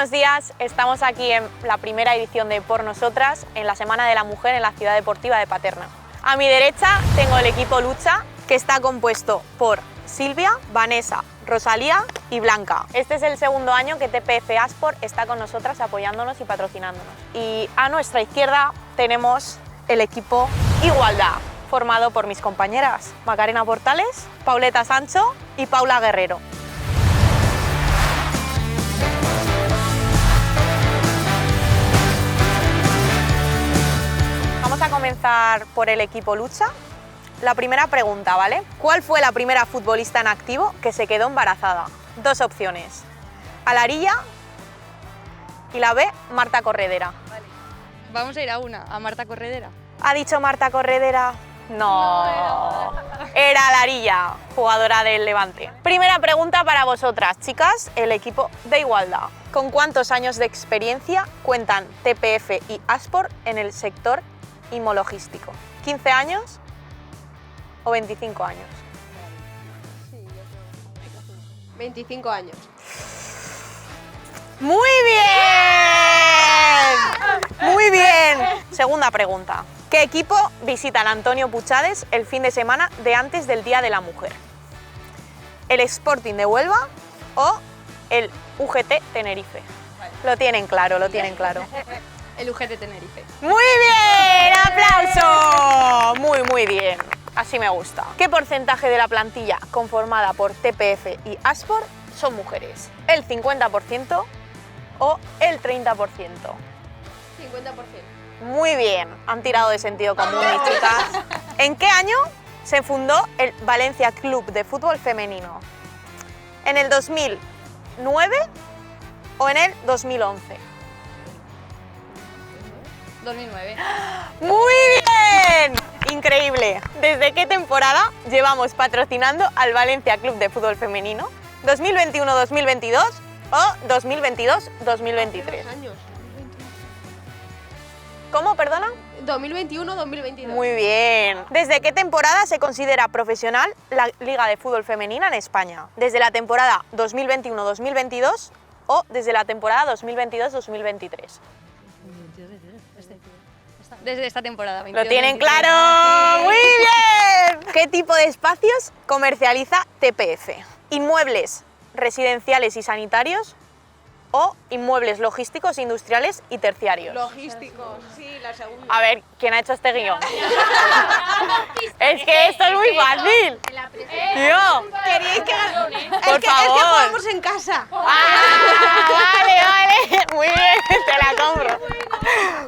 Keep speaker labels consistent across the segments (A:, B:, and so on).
A: buenos días, estamos aquí en la primera edición de Por Nosotras, en la Semana de la Mujer en la Ciudad Deportiva de Paterna. A mi derecha tengo el equipo Lucha, que está compuesto por Silvia, Vanessa, Rosalía y Blanca. Este es el segundo año que TPF Aspor está con nosotras apoyándonos y patrocinándonos. Y a nuestra izquierda tenemos el equipo Igualdad, formado por mis compañeras Macarena Portales, Pauleta Sancho y Paula Guerrero. Vamos a comenzar por el equipo Lucha. La primera pregunta, ¿vale? ¿Cuál fue la primera futbolista en activo que se quedó embarazada? Dos opciones. Alarilla y la B, Marta Corredera.
B: Vale. Vamos a ir a una, a Marta Corredera.
A: ¿Ha dicho Marta Corredera? No, era Alarilla, jugadora del Levante. Primera pregunta para vosotras, chicas, el equipo de Igualdad. ¿Con cuántos años de experiencia cuentan TPF y Aspor en el sector imologístico? ¿15 años o 25 años?
B: Sí, yo creo. 25 años.
A: ¡Muy bien! ¡Muy bien! Segunda pregunta. ¿Qué equipo visita el Antonio Puchades el fin de semana de antes del Día de la Mujer? ¿El Sporting de Huelva o el UGT Tenerife?
B: Vale.
A: Lo tienen claro, lo tienen claro.
B: El UGT Tenerife.
A: ¡Muy bien! ¡Aplauso! Muy bien. Así me gusta. ¿Qué porcentaje de la plantilla conformada por TPF y Aspor son mujeres? ¿El 50% o el 30%?
B: 50%.
A: Muy bien, han tirado de sentido común, mis chicas. ¿En qué año se fundó el Valencia Club de Fútbol Femenino? ¿En el 2009 o en el 2011?
B: 2009.
A: ¡Muy bien! Increíble. ¿Desde qué temporada llevamos patrocinando al Valencia Club de Fútbol Femenino? ¿2021-2022 o 2022-2023?
B: años.
A: ¿Cómo, perdona?
B: 2021-2022.
A: Muy bien. ¿Desde qué temporada se considera profesional la Liga de Fútbol Femenina en España? ¿Desde la temporada 2021-2022 o desde la temporada 2022-2023?
B: Desde esta temporada.
A: ¡Lo tienen claro! ¡Muy bien! ¿Qué tipo de espacios comercializa TPF? ¿Inmuebles residenciales y sanitarios o inmuebles logísticos, industriales y terciarios?
B: Logísticos, sí, la segunda.
A: A ver, ¿quién ha hecho este guión? Es que esto es muy fácil. Tío,
B: Queréis que...
A: por favor.
B: jugamos en casa.
A: Vale. Muy bien, te la compro.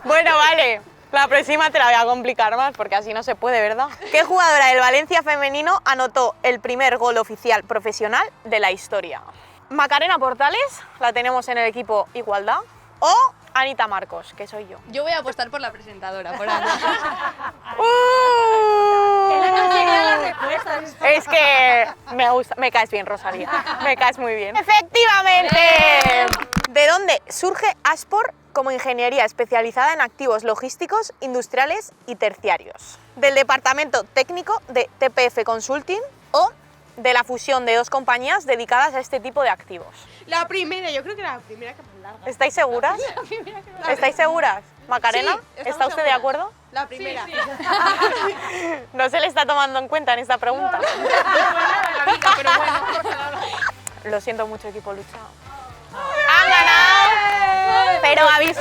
A: Bueno, vale. La próxima te la voy a complicar más porque así no se puede, ¿verdad? ¿Qué jugadora del Valencia femenino anotó el primer gol oficial profesional de la historia? ¿Macarena Portales, la tenemos en el equipo Igualdad, o Anita Marcos, que soy yo?
B: Yo voy a apostar por la presentadora, por Ana.
A: Es que me gusta, me caes bien, Rosalía, me caes muy bien. ¡Efectivamente! ¿De dónde surge Aspor como ingeniería especializada en activos logísticos, industriales y terciarios? ¿Del departamento técnico de TPF Consulting o de la fusión de dos compañías dedicadas a este tipo de activos?
C: La primera, yo creo que la primera que más larga.
A: ¿Estáis seguras? ¿Estáis seguras? ¿Macarena?
C: Sí,
A: ¿Está
C: estamos
A: usted de
C: seguras.
A: acuerdo?
C: La primera.
A: No se le está tomando en cuenta en esta pregunta.
C: Pero bueno.
A: Lo siento mucho, equipo Lucha. ¡Han ganado! Pero habéis